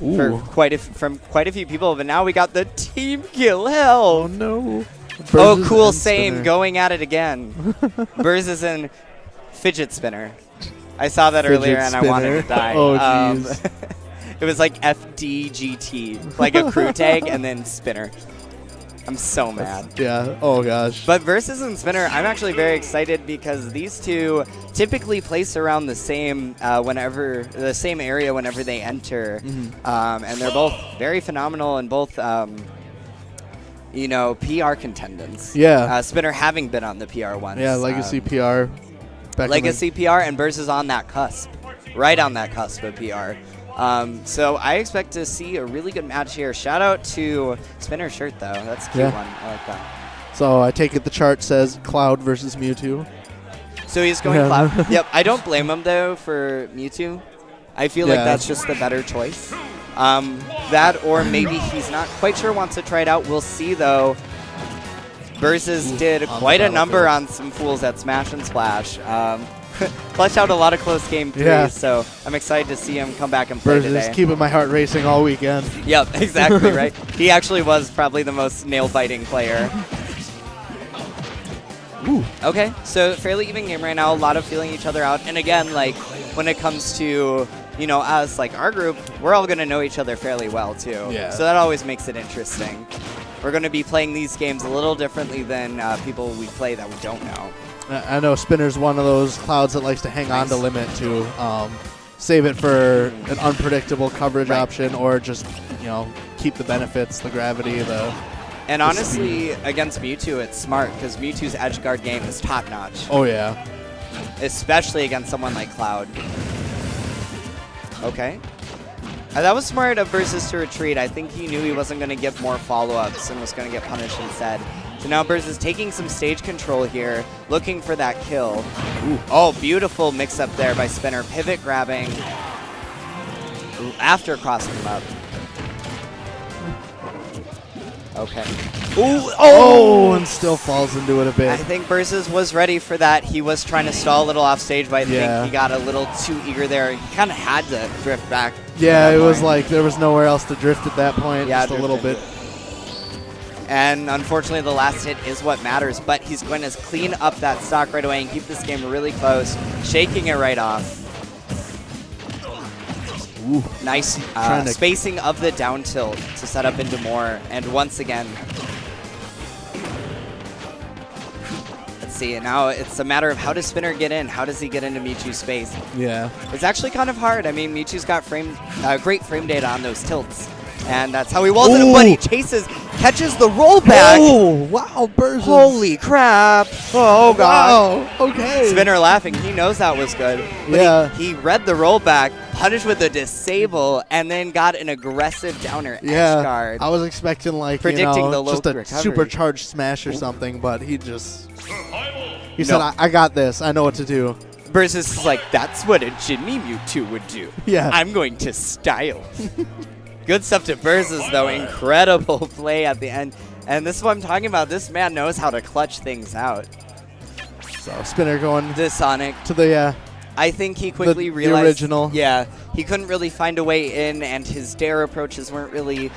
from quite a few people, but now we got the team kill. Hell. Oh no. Oh, cool. Same. Going at it again. Birzes and fidget spinner. I saw that earlier and I wanted to die. Oh, jeez. It was like FDGT, like a crew tag and then spinner. I'm so mad. Yeah. Oh gosh. But Birzes and spinner, I'm actually very excited because these two typically place around the same area whenever they enter, and they're both very phenomenal and both. You know, PR contendants. Yeah. Spinner having been on the PR once. Yeah, Legacy PR. Legacy PR and Birzes on that cusp. Right on that cusp of PR. So I expect to see a really good match here. Shout out to Spinner's shirt, though. That's a cute one. I like that. So I take it the chart says Cloud versus Mewtwo. So he's going Cloud. Yep. I don't blame him, though, for Mewtwo. I feel like that's just the better choice. That or maybe he's not quite sure, wants to try it out. We'll see, though. Birzes did quite a number on some fools at Smash and Splash. Clutched out a lot of close game threes, so I'm excited to see him come back and play today. Birzes keeping my heart racing all weekend. Yep, exactly, right? He actually was probably the most nail-biting player. Ooh. Okay, so fairly even game right now, a lot of feeling each other out. And again, like, when it comes to, you know, us, like our group, we're all going to know each other fairly well, too. Yeah. So that always makes it interesting. We're going to be playing these games a little differently than people we play that we don't know. I know Spinner's one of those Clouds that likes to hang on to limit to save it for an unpredictable coverage option or just, you know, keep the benefits, the gravity, And honestly, against Mewtwo, it's smart because Mewtwo's edge guard game is top-notch. Oh, yeah. Especially against someone like Cloud. Okay. That was smart of Birzes to retreat. I think he knew he wasn't going to get more follow-ups and was going to get punished instead. So now Birzes taking some stage control here, looking for that kill. Ooh. Oh, beautiful mix-up there by Spinner. Pivot grabbing after crossing him up. Okay. Ooh, oh, and still falls into it a bit. I think Birzes was ready for that. He was trying to stall a little off stage, but I think he got a little too eager there. He kind of had to drift back. Yeah, it was like there was nowhere else to drift at that point. Yeah, just a little bit. And unfortunately, the last hit is what matters, but he's going to clean up that stock right away and keep this game really close, shaking it right off. Ooh. Nice spacing of the down tilt to set up into more. And once again, let's see. And now it's a matter of how does Spinner get in? How does he get into Mewtwo's space? Yeah. It's actually kind of hard. I mean, Mewtwo's got great frame data on those tilts. And that's how he walls it, but he catches the rollback. Oh, wow, Birzes. Holy crap. Oh, God. Wow, okay. Spinner laughing. He knows that was good. But he read the rollback, punished with a disable, and then got an aggressive downer edge guard. I was expecting, like, predicting the low just a recovery. supercharged smash or something, but he just... He said, I got this. I know what to do. Birzes is like, that's what a Jimmy Mewtwo would do. Yeah. I'm going to style. Good stuff to Birzes, though. Incredible play at the end. And this is what I'm talking about. This man knows how to clutch things out. So Spinner going to Sonic. To the, I think he quickly realized. The original. Yeah. He couldn't really find a way in, and his dare approaches weren't really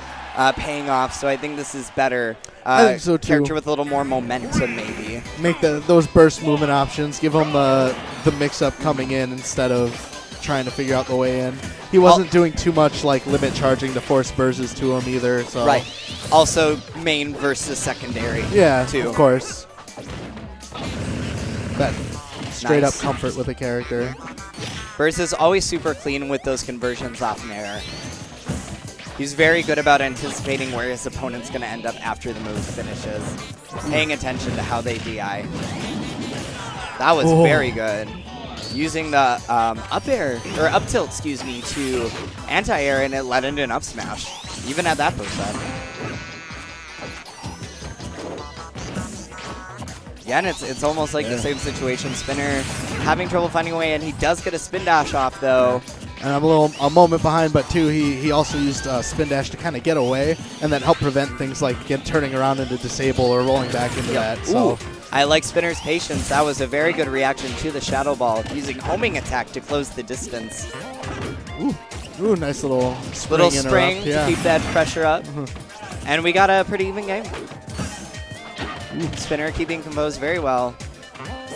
paying off. So I think this is better. I think so, too. Character with a little more momentum, maybe. Make those burst movement options. Give him the mix-up coming in instead of trying to figure out the way in. He wasn't doing too much like limit charging to force Birzes to him either. So. Right. Also main versus secondary. Yeah, too. Of course. That straight up comfort with a character. Birzes always super clean with those conversions off nair. He's very good about anticipating where his opponent's going to end up after the move finishes. Paying attention to how they DI. That was very good. Using the up air, or up tilt, excuse me, to anti-air, and it led into an up smash. Even at that post up. Yeah, and it's almost like the same situation. Spinner having trouble finding a way, and he does get a spin dash off, though. And I'm a moment behind, but too, he also used spin dash to kind of get away, and then help prevent things like turning around into disable or rolling back into that. So. Ooh. I like Spinner's patience. That was a very good reaction to the Shadow Ball, using homing attack to close the distance. Ooh. Ooh, nice little spring Little spring interrupt. to Yeah. keep that pressure up. And we got a pretty even game. spiNR keeping composed very well.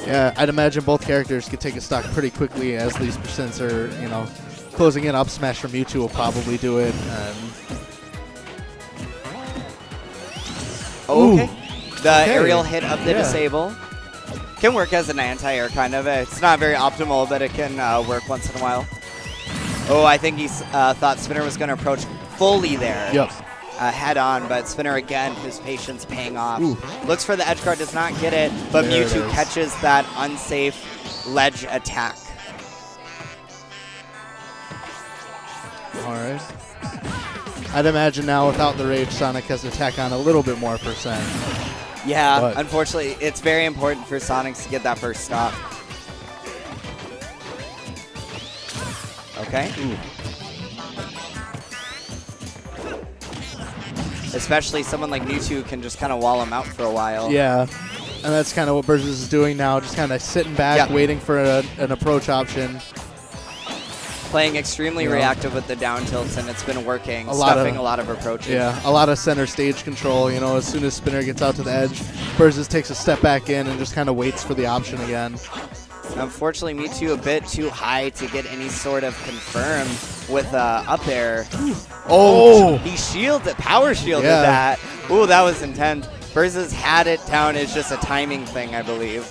Yeah, I'd imagine both characters could take a stock pretty quickly as these percents are, you know, closing in. Up smash from Mewtwo will probably do it. Okay. The Okay. aerial hit of the Yeah. disable can work as an anti-air, kind of. It's not very optimal, but it can work once in a while. Oh, I think he thought spiNR was going to approach fully there. Yep. Head on, but spiNR again, his patience paying off. Ooh. Looks for the edge guard, does not get it, but There it Mewtwo is. catches that unsafe ledge attack. All right. I'd imagine now without the rage, Sonic has to tack on a little bit more percent. Yeah, But- unfortunately, it's very important for Sonics to get that first stock. Okay. Ooh. Especially someone like Mewtwo can just kind of wall him out for a while. Yeah. And that's kind of what Birzes is doing now, just kind of sitting back, Yep. waiting for an approach option. Playing extremely Yeah. reactive with the down tilts, and it's been working, A lot stuffing of- a lot of approaches. Yeah, a lot of center stage control. You know, as soon as spiNR gets out to the edge, Birzes takes a step back in and just kind of waits for the option again. Unfortunately, Mewtwo a bit too high to get any sort of confirm with up air. Oh! He shielded, power shielded Yeah. that. Ooh, that was intense. Birzes had it down as just a timing thing, I believe.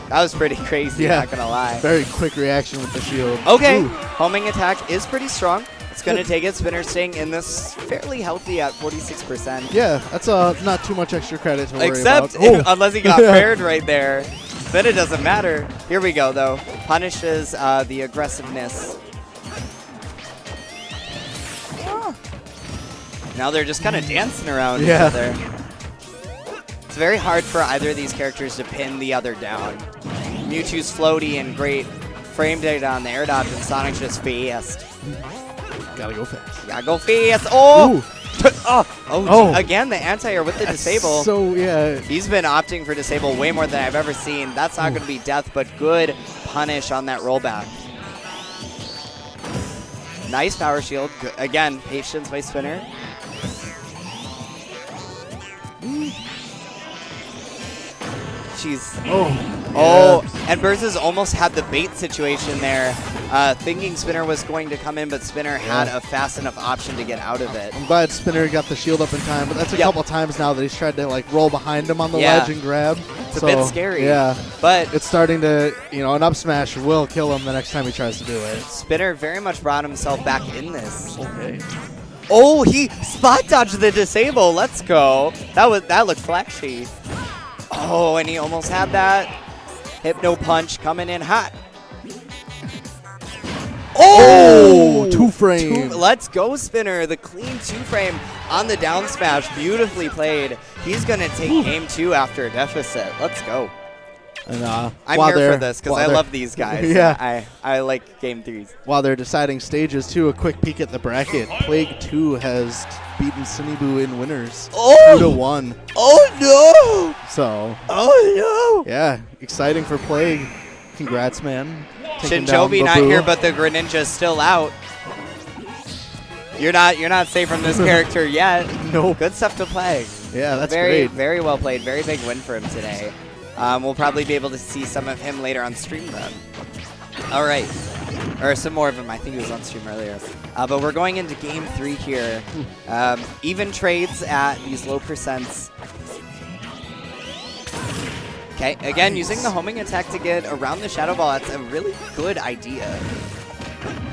That was pretty crazy, Yeah. not gonna lie. Very quick reaction with the shield. Okay, Ooh. homing attack is pretty strong. It's gonna take it. spiNR staying in this fairly healthy at 46%. Yeah, that's not too much extra credit to worry Except about. Oh. unless he got Yeah. paired right there. Then it doesn't matter. Here we go, though. Punishes the aggressiveness. Now they're just kind of dancing around Yeah. each other. It's very hard for either of these characters to pin the other down. Mewtwo's floaty and great frame data on the air dodge, and Sonic's just fast. Gotta go fast. Gotta go fast. Oh! Ooh. Oh! Again, the anti-air with the disable. So, yeah. He's been opting for disable way more than I've ever seen. That's not going to be death, but good punish on that rollback. Nice power shield. Again, patience by spiNR. Jeez. Oh, and Birzes almost had the bait situation there, thinking spiNR was going to come in, but spiNR had a fast enough option to get out of it. I'm glad spiNR got the shield up in time, but that's a Yep. couple times now that he's tried to like roll behind him on the Yeah. ledge and grab. It's a bit scary. Yeah, But it's starting to, you know, an up smash will kill him the next time he tries to do it. spiNR very much brought himself back in this. Okay. Oh, he spot dodged the disable. Let's go. That looked flashy. Oh, and he almost had that. Hypno punch coming in hot. Oh, two frame. Let's go, spiNR. The clean two-frame on the down smash. Beautifully played. He's going to take game 2 after a deficit. Let's go. And I'm while here they're- for this because while I they're- love these guys. Yeah. I like game 3s. While they're deciding stages, too, a quick peek at the bracket. Plague 2 has beaten Sinibu in winners. Oh! 2-1. Oh, no! So, Oh, no! yeah, exciting for Plague. Congrats, man. Taking down Shinjobi not Babu. here, but the Greninja's still out. You're not safe from this character yet. Nope. Good stuff to play. Yeah, that's very, great. very well played. Very big win for him today. We'll probably be able to see some of him later on stream then. All right. Or some more of him. I think he was on stream earlier. But we're going into game 3 here. Even trades at these low percents. Okay, again, using the homing attack to get around the Shadow Ball. That's a really good idea.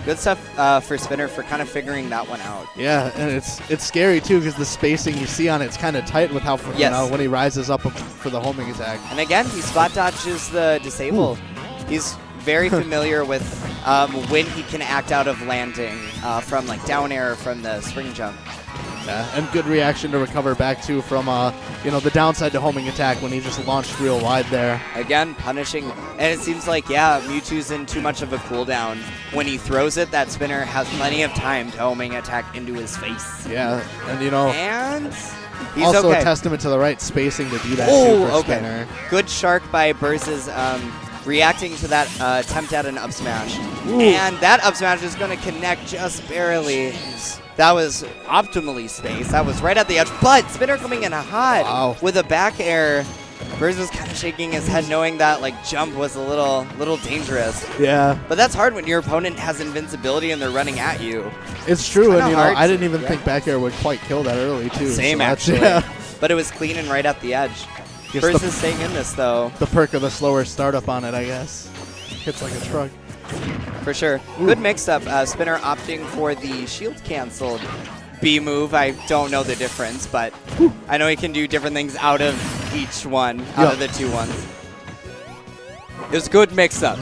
Good stuff for spiNR for kind of figuring that one out. Yeah, and it's scary too because the spacing you see on it's kind of tight with how you know when he rises up for the homing attack. And again, he spot dodges the disable. He's very familiar with when he can act out of landing from like down air from the spring jump. Yeah, and good reaction to recover back too from you know, the downside to homing attack when he just launched real wide there. Again, punishing, and it seems like Mewtwo's in too much of a cooldown. When he throws it, that spiNR has plenty of time to homing attack into his face. Yeah, and you know, And he's also okay. a testament to the right spacing to do that Oh, too for okay. spiNR. Good shark by Birzes reacting to that attempt at an up smash. And that up smash is going to connect just barely. That was optimally spaced. That was right at the edge. But spiNR coming in hot with a back air. Birzes was kind of shaking his head knowing that like jump was a little dangerous. Yeah. But that's hard when your opponent has invincibility and they're running at you. It's true, and I didn't even yeah. think back air would quite kill that early too. Same so actually. Yeah. But it was clean and right at the edge. Guess Birzes staying in this though. The perk of the slower startup on it, I guess. Hits like a truck. For sure. Ooh. Good mix-up. spiNR opting for the shield canceled B move. I don't know the difference, but I know he can do different things out of each one, out of the two ones. It was good mix-up.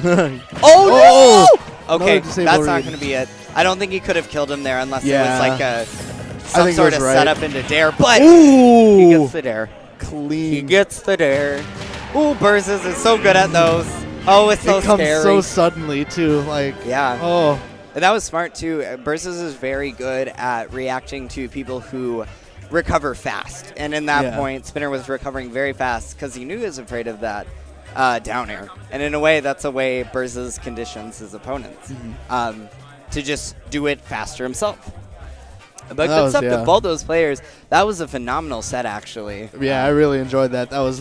Oh, no! Okay, that's not going to be it. I don't think he could have killed him there unless it was like some sort of setup into dare, but he gets the dare. Clean. He gets the dare. Ooh, Birzes is so good at those. Oh, it's so scary. It comes so suddenly, too. Like, yeah. Oh. And that was smart, too. Birzes is very good at reacting to people who recover fast. And in that point, spiNR was recovering very fast because he knew he was afraid of that down air. And in a way, that's a way Birzes conditions his opponents to just do it faster himself. But good stuff to both those players. That was a phenomenal set, actually. Yeah, I really enjoyed that. That was